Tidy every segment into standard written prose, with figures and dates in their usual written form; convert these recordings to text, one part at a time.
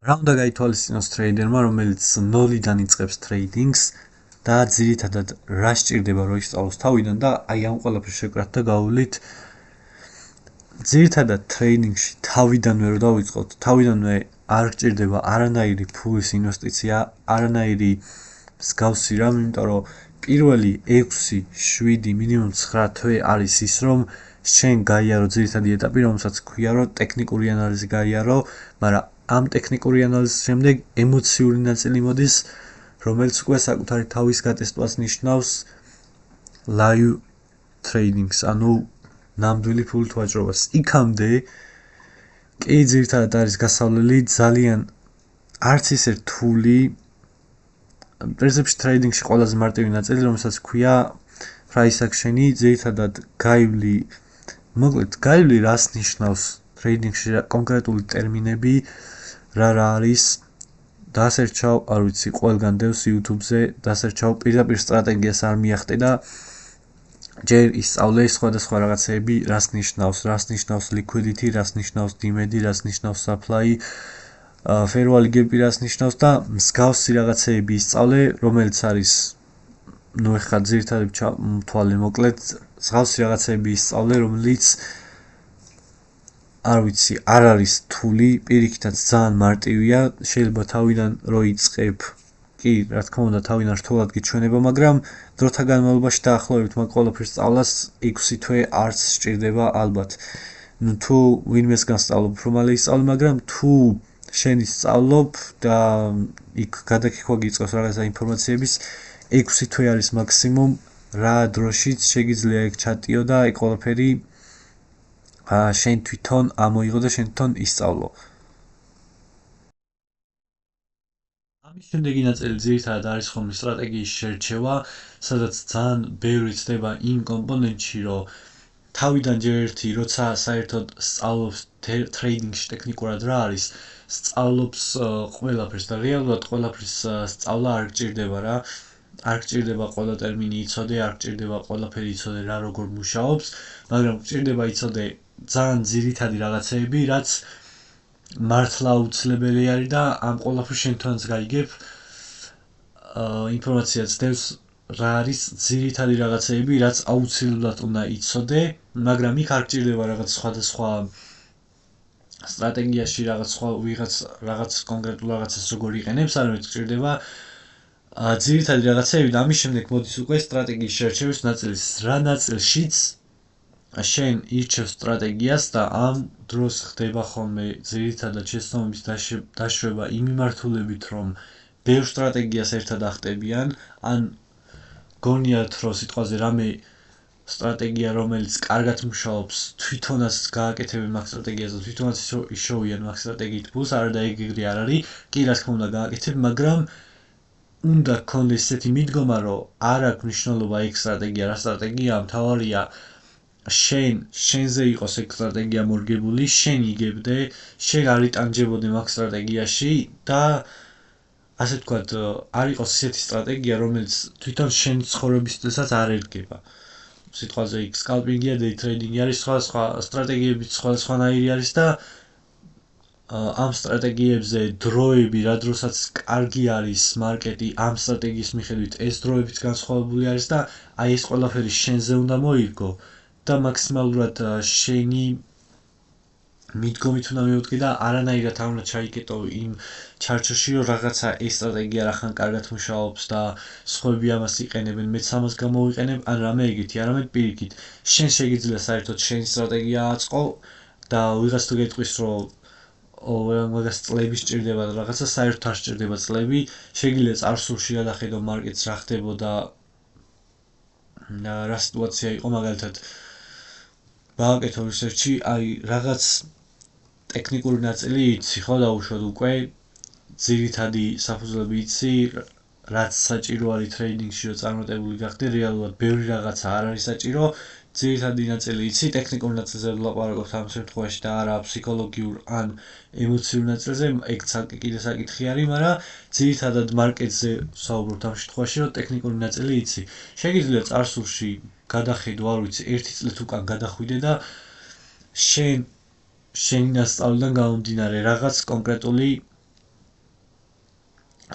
რა უნდა გაითვალისწინოს ტრეიდერმა, რომელიც ნოლიდან იწყებს ტრეიდინგს და ძირითადად რა სჭირდება რომ ისწავლოს თავიდან და აი ამ ყველაფერს შევკრათ და გავავლით. ძირითადად ტრეიდინგში თავიდანვე რომ დავიწყოთ, თავიდანვე არ გჭირდება არანაირი ფულის ინვესტიცია, არანაირი მსგავსი რამ, იმიტომ რომ პირველი 6, 7, მინიმუმ 9 თვე არის ის, რომ შენ გაიარო ძირითადი ეტაპი, რომელსაც ქვია, რომ ტექნიკური ანალიზი გაიარო, მაგრამ ამ ტექნიკური ანალიზის შემდეგ ემოციური ნაწილი მოდის, რომელიც უკვე საკუთარი თავის გატესტვას ნიშნავს live trading-ს, ანუ ნამდვილი ფულით ვაჭრობას. იქამდე კი ძირითადად არის გასავლელი ძალიან არც ისე რთული, პრინციპში ტრეიდინგში ყველაზე მარტივი ნაწილი, რომელსაც ქვია price action-ი, ძირითადად გაივლი, მოკლედ გაივლი რას ნიშნავს ტრეიდინგში კონკრეტული ტერმინები, რა არის, დასერჩავ, არ ვიცი, ყველგან დევს YouTube-ზე, დასერჩავ, პირდაპირ სტრატეგიას არ მიახტე და ჯერ ისწავლე სხვადასხვა რაღაცეები, რას ნიშნავს liquidity, რას ნიშნავს demand, რას ნიშნავს supply, fair value gap რას ნიშნავს და მსგავსი რაღაცეები ისწავლე, რომელიც არის, ნუ ეხლა ძირითადად თვალე მოკლედ, მსგავსი რაღაცეები ისწავლე, რომელიც არ ვიცი, არ არის რთული, პირიქითაც ძალიან მარტივია, შეიძლება თავიდან რო იწყებ, კი, რა თქმა უნდა, თავიდან რთულად გიჩვენება, მაგრამ დროთა განმავლობაში დაახლოებით მაგ ყველაფერს სწავლას 6 თვე არც სჭირდება ალბათ. ნუ თუ ვინმეს განსწავლობ, უფრო მალე ისწავლე, მაგრამ თუ შენ ისწავლობ და იქ გადაკითხვა გიწყოს რაღაცა ინფორმაციების, 6 თვე არის მაქსიმუმ, რა დროშიც შეგიძლია ეგ ჩატიო და ეგ ყველაფერი შენ თვითონ ამოიღო და შენ თვითონ ისწავლო. ამის შემდეგი ნაწილი ძირითადად არის ხოლმე სტრატეგიის შერჩევა, სადაც ძალიან ბევრი ცდება იმ კომპონენტში, რომ თავიდან ჯერ ერთი, როცა საერთოდ სწავლობს ტრეიდინგში ტექნიკურად რა არის, სწავლობს ყველაფერს და რეალურად ყველაფრის სწავლა არ გჭირდება რა. არ გჭირდება ყველა ტერმინი იცოდე, არ გჭირდება ყველაფერი იცოდე რა როგორ მუშაობს, მაგრამ გჭირდება იცოდე ძალიან ძირითადი რაღაცეები, რაც მართლა აუცილებელი არის და ამ ყველაფერს შენ თვითონაც გაიგებ, ინფორმაციაც დევს რა არის ძირითადი რაღაცეები, რაც აუცილებლად უნდა იცოდე, მაგრამ იქ არ გჭირდება რაღაც სხვადასხვა სტრატეგიაში რაღაც კონკრეტულ რაღაცას როგორ იყენებს, არამედ გჭირდება ძირითადი რაღაცეები და ამის შემდეგ მოდის უკვე სტრატეგიის შერჩევის ნაწილი, რა ნაწილშიც შენ ირჩევ სტრატეგიას და ამ დროს ხდება ხოლმე ძირითადად შეცდომების დაშვება იმ მიმართულებით, რომ ბევრ სტრატეგიას ერთად ახტებიან, ან გონიათ, რომ სიტყვაზე რამე სტრატეგია, რომელიც კარგად მუშაობს, თვითონაც გააკეთებენ მაგ სტრატეგიას და თვითონაც იშოვიან მაგ სტრატეგიით ფულს, არა და ეგრე არ არის, კი რა თქმა უნდა გააკეთებ, მაგრამ უნდა გქონდეს ესეთი მიდგომა, რომ არ აქვს მნიშვნელობა ეგ სტრატეგია, რა სტრატეგია, მთავარია შენზე იყოს ეგ სტრატეგია მორგებული, შენ იგებდე, შენ არ იტანჯებოდე მაგ სტრატეგიაში და ასე ვთქვათ, არ იყოს ისეთი სტრატეგია, რომელიც თვითონ შენი ცხოვრების წესსაც არ ერგება. სიტყვაზე იქ სკალპინგია, დეი ტრეიდინგი არის, სხვა სტრატეგიებიც სხვადასხვანაირი არის და ამ სტრატეგიებზე დროები, რა დროსაც კარგი არის მარკეტი, ამ სტრატეგიის მიხედვით ეს დროებიც განსხვავებული არის და აი ეს ყველაფერი შენზე უნდა მოიგო და მაქსიმალურად შენი მიდგომით უნდა მივუდგე და არანაირად არ უნდა ჩაიკეტო იმ ჩარჩოში, რომ რაღაცა ეს სტრატეგია რახან კარგად მუშაობს და სხვები ამას იყენებენ, მეც ამას გამოვიყენებ, ან რამე ეგეთი, არამედ პირიქით. შენ შეგიძლია საერთოდ შენი სტრატეგია აწყო და ვიღაც თუ გეტყვის, რომ მაგას წლები სჭირდება და რაღაცა საერთოდ არ სჭირდება წლები, შეგიძლია წარსულში გადახედო მარკეტს რა ხდებოდა, რა სიტუაცია იყო, მაგალითად გააკეთო რისერჩი, აი რაღაც ტექნიკური ნაწილი იცი, ხო დაუშვათ უკვე ძირითადი საფუძვლები იცი, რაც საჭირო არის ტრეიდინგში, რომ წარმატებული გახდე, რეალურად ბევრი რაღაცა არ არის საჭირო, ძირითადი ნაწილი იცი, ტექნიკური ნაწილზე ვლაპარაკობთ ამ შემთხვევაში და არა ფსიქოლოგიურ ან ემოციურ ნაწილზე, ეგ კიდე საკითხი არის, მაგრამ ძირითადად მარკეტზე ვსაუბრობთ ამ შემთხვევაში, რომ ტექნიკური ნაწილი იცი. შეგიძლია წარსულში გადახედო, არ ვიცი, 1 წლით უკან გადახვიდე და შენი ნასწავლიდან გამომდინარე რაღაც კონკრეტული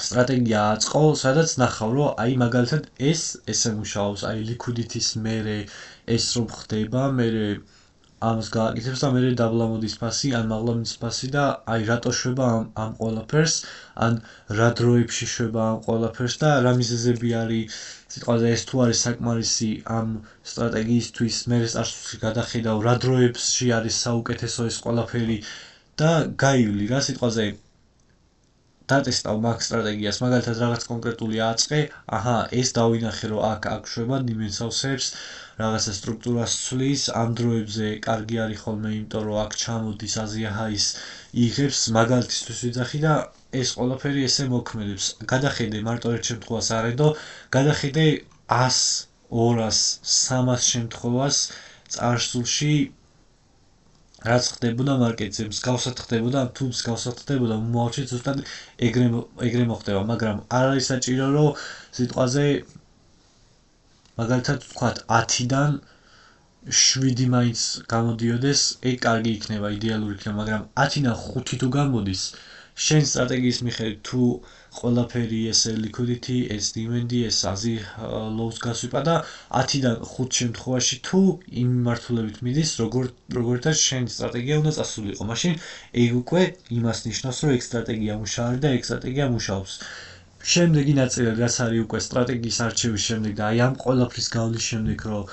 სტრატეგია აწყო, სადაც ნახავ, რომ აი მაგალითად ესე მუშაობს, აი liquidity-ის მერე ეს რომ ხდება, მერე ამას გააკეთებს და მერე დაბლა მოდის ფასი, ან მაღლა მოდის ფასი და აი რატო შვება ამ ყველაფერს, ან რა დროებში შვება ამ ყველაფერს და რა მიზეზები არის, სიტყვაზე ეს თუ არის საკმარისი ამ სტრატეგიისთვის, მერე წარსულში გადახედავ, რა დროებში არის საუკეთესო ეს ყველაფერი და გაივლი რა სიტყვაზე დატესტავ მაგ სტრატეგიას, მაგალითად რაღაც კონკრეტული აწყე, აჰა, ეს დავინახე, რომ აქ შვება დიმენსავსებს, რაღაცა სტრუქტურას ცვლის, ამ დროებზე კარგი არის ხოლმე, იმიტომ რომ აქ ჩამოდის Asia Highs იღებს, მაგალითისთვის ვიძახი და ეს ყველაფერი ესე მოქმედებს. გადახედე მარტო ერთ შემთხვევას არედო, გადახედე 100, 200, 300 შემთხვევას წარსულში რაც ხდებოდა მარკეტზე, მსგავსად ხდებოდა, თუ მსგავსად ხდებოდა, მომავალში ზუსტად ეგრე მოხდება, მაგრამ არ არის საჭირო, რომ სიტყვაზე მაგალითად ვთქვათ 10-დან 7 მაინც გამოდიოდეს, ეგ კარგი იქნება, იდეალური იქნება, მაგრამ 10-დან 5 თუ გამოდის, შენ სტრატეგიის მიხედვით თუ ყველაფერი ეს liquidity, ეს demand, ეს Asia lows გასვიპა და 10-დან 5 შემთხვევაში თუ იმ მიმართულებით მიდის, როგორთაც შენი სტრატეგია უნდა წასულიყო, მაშინ ეგ უკვე იმას ნიშნავს, რომ ეგ სტრატეგია მუშაობს და ეგ სტრატეგია მუშაობს. შემდეგი ნაწილი რაც არის უკვე სტრატეგიის არჩევის შემდეგ და აი ამ ყველაფრის გავლის შემდეგ, რომ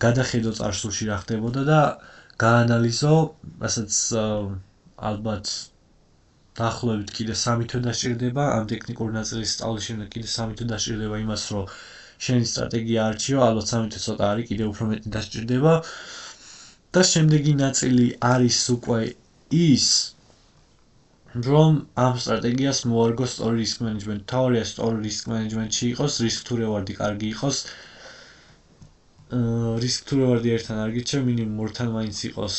გადახედო წარსულში რა ხდებოდა და გაანალიზო, რასაც ალბათ დაახლოებით კიდე 3 თვე დასჭირდება, ამ ტექნიკური ნაწილის სწავლის შემდეგ კიდე 3 თვე დასჭირდება იმას, რომ შენი სტრატეგია არჩიო, ალბათ 3 თვე ცოტა არის, კიდე უფრო მეტი დასჭირდება. და შემდეგი ნაწილი არის უკვე ის, რომ ამ სტრატეგიას მოარგო story risk management. თავარია story risk management-ში იყოს, risk to reward-ი კარგი იყოს. risk to reward-ი ერთთან არ გირჩევ, მინიმუმ ორთან მაინც იყოს,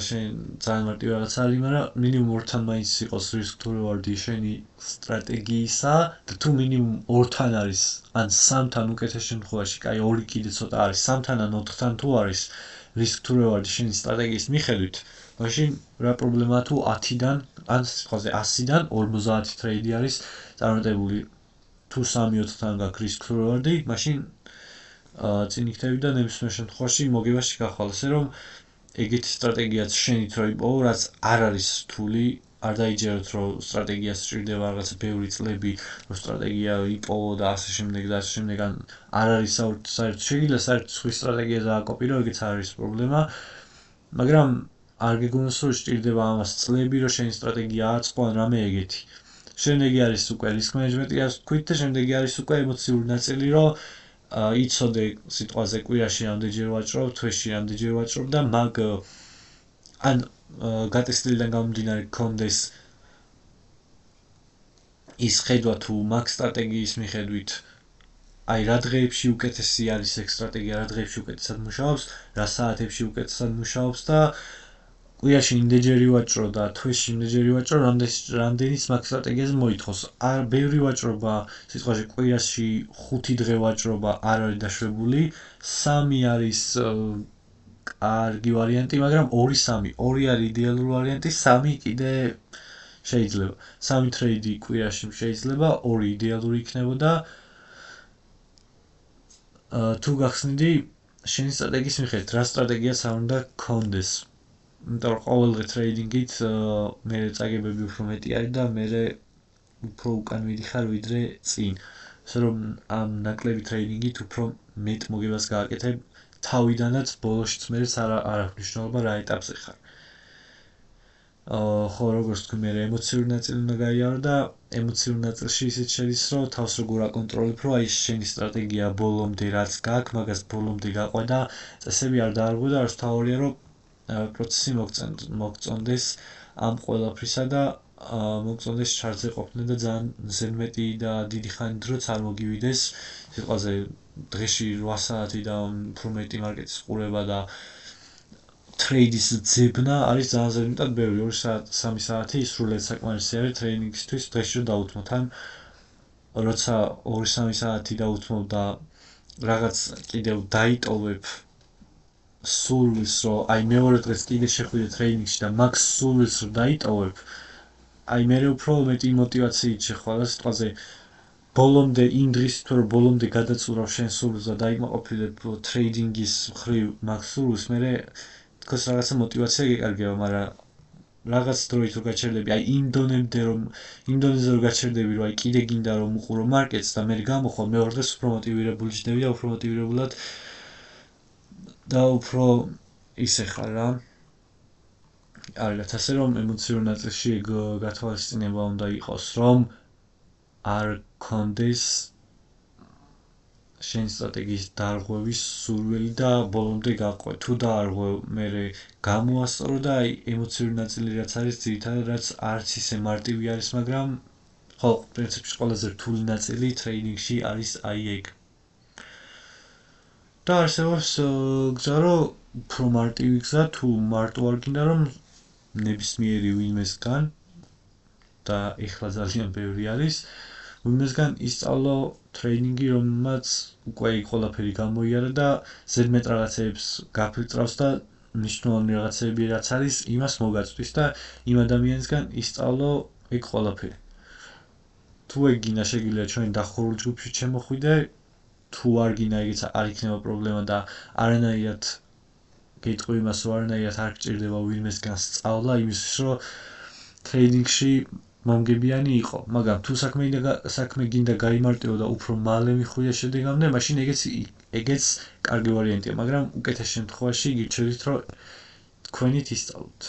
შენ ძალიან მარტივი რაღაც არის, მაგრამ მინიმუმ ორთან მაინც იყოს risk to reward-ი შენი სტრატეგიისა და თუ მინიმუმ ორთან არის, ან სამთან უკეთეს შემთხვევაში, კაი ორი კიდე ცოტა არის, სამთან ან 4-თან თუ არის risk to reward-ი შენი სტრატეგიის მიხედვით, მაშინ რა პრობლემაა თუ 10-დან, ან სიტყვაზე 100-დან 50 ტრეიდი არის წარმატებული, თუ 3-4-თან გაქვს risk to reward-ი, მაშინ წინ იქნები და ნებისმიერ შემთხვევაში მოგებაში გახვალ, ასე რომ ეგეთი სტრატეგიაც შენით რო იპოვო, რაც არ არის რთული, არ დაიჯეროთ, რომ სტრატეგიას სჭირდება რაღაცა ბევრი წლები, რომ სტრატეგია იპოვო და ასე შემდეგ და ასე შემდეგ, ან არ არის საერთოდ შეგიძლია საერთოდ სხვის სტრატეგია დააკოპირო, ეგეც არ არის პრობლემა, მაგრამ არ გეგონოს, რომ სჭირდება ამას წლები, რომ შენი სტრატეგია აწყო ან რამე ეგეთი. შემდეგი არის უკვე risk management-ი, რაც ვთქვით და შემდეგი არის უკვე ემოციური ნაწილი, რომ იცოდე სიტყვაზე კვირაში რამდენჯერ ვაჭრობ, თვეში რამდენჯერ ვაჭრობ და მაგ ან გატესტილიდან გამომდინარე გქონდეს ის ხედვა თუ მაგ სტრატეგიის მიხედვით აი რა დღეებში უკეთესი არის ეგ სტრატეგია, რა დღეებში უკეთესად მუშაობს, რა საათებში უკეთესად მუშაობს და კვირაში იმდენჯერი ვაჭრო და თვეში იმდენჯერი ვაჭრო, რამდენიც მაგ სტრატეგიაზე მოითხოვს. არ ბევრი ვაჭრობა, სიტყვაში კვირაში 5 დღე ვაჭრობა არ არის დაშვებული, 3 არის კარგი ვარიანტი, მაგრამ 2-3, 2 არის იდეალური ვარიანტი, 3 კიდე შეიძლება. 3 ტრეიდი კვირაში შეიძლება, 2 იდეალური იქნებოდა. თუ გახსნიდი შენი სტრატეგიის მიხედვით, რა სტრატეგიაც არ უნდა გქონდეს. იმიტომ რომ ყოველდღე ტრეიდინგით მე წაგებები უფრო მეტი არის და მე უფრო უკან მიდიხარ ვიდრე წინ. ასე რომ ამ ნაკლები ტრეიდინგით უფრო მეტ მოგებას გააკეთებ თავიდანაც ბოლოშიც მეც არ აქვს მნიშვნელობა რა ეტაპზე ხარ. ხო, როგორც თქვი, მე ემოციური ნაწილი უნდა გაიარო და ემოციური ნაწილში ისიც შედის, რომ თავს როგორ აკონტროლებ, რომ აი შენი სტრატეგია ბოლომდე რაც გაქვს, მაგას ბოლომდე გაყვე და წესები არ დაარღვე და არც თავარია, რომ პროცესი მოგწონდეს ამ ყველაფრისა და მოგწონდეს ჩარტზე ყოფნა და ძალიან ზედმეტი და დიდი ხანი დროც არ მოგივიდეს, სიტყვაზე დღეში 8 საათი და უფრო მეტი მარკეტის ყურება და ტრეიდის ძებნა არის ძალიან ზედმეტად ბევრი, 2 საათი, 3 საათი სრულად საკმარისი არის ტრეინინგისთვის დღეში რომ დავუთმოთ, ან როცა 2-3 საათი დავუთმობ და რაღაც კიდევ დაიტოვებ სულს, რომ აი მეორე დღეს კიდე შეხვიდე ტრეინინგში და მაგ სულს რომ დაიტოვებ, აი მე უფრო მეტი მოტივაციით შეხვალ და სიტყვაზე ბოლომდე იმ დღის თუ რომ ბოლომდე გადაწურავ შენ სურვილს და დაიმაყოფილებ ტრეიდინგის მხრივ მაგ სურვილს, მერე თქოს რაღაცა მოტივაცია გეკარგება, მაგრამ რაღაც დროით რო გაჩერდები, აი იმ დონეზე რომ გაჩერდები, რომ აი კიდე გინდა რომ უყურო მარკეტს და მე გამოხვალ, მეორე დღეს უფრო მოტივირებული ჯდები და უფრო მოტივირებულად და უფრო ისე ხარ რა. კარგად, ასე რომ ემოციურ ნაწილში ეგ გათვალისწინება უნდა იყოს, რომ არ გქონდეს შენ სტრატეგიის დარღვევის სურვილი და ბოლომდე გაყვე. თუ დაარღვევ, მერე გამოასწორო და აი ემოციური ნაწილი რაც არის, ძირითადად რაც არც ისე მარტივი არის, მაგრამ ხო, პრინციპში ყველაზე რთული ნაწილი ტრეინინგში არის აი ეგ. და არსებობს გზა, რომ უფრო მარტივი გზა, თუ მარტო არ გინდა რომ ნებისმიერი ვინმესგან და ეხლა ძალიან ბევრი არის, ვინმესგან ისწავლო ტრეინინგი, რომელმაც უკვე იქ ყველაფერი გამოიარა და ზედმეტ რაღაცეებს გაფილტრავს და მნიშვნელოვანი რაღაცეები რაც არის, იმას მოგაწვდის და იმ ადამიანისგან ისწავლო ეგ ყველაფერი. თუ ეგ გინდა, შეგვიძლია ჩვენ დახურულ ჯგუფში შემოხვიდე, თუ არ გინდა, ეგეც არ იქნება პრობლემა და არანაირად გეტყვი იმას, რომ არანაირად არ გჭირდება ვინმესგან სწავლა იმისთვის, რომ ტრეინინგში მომგებიანი იყო, მაგრამ თუ საქმე გინდა გაიმარტივო და უფრო მალე მიხვიდე შედეგამდე, მაშინ ეგეც კარგი ვარიანტია, მაგრამ უკეთეს შემთხვევაში გირჩევთ, რომ თქვენით ისწავლოთ.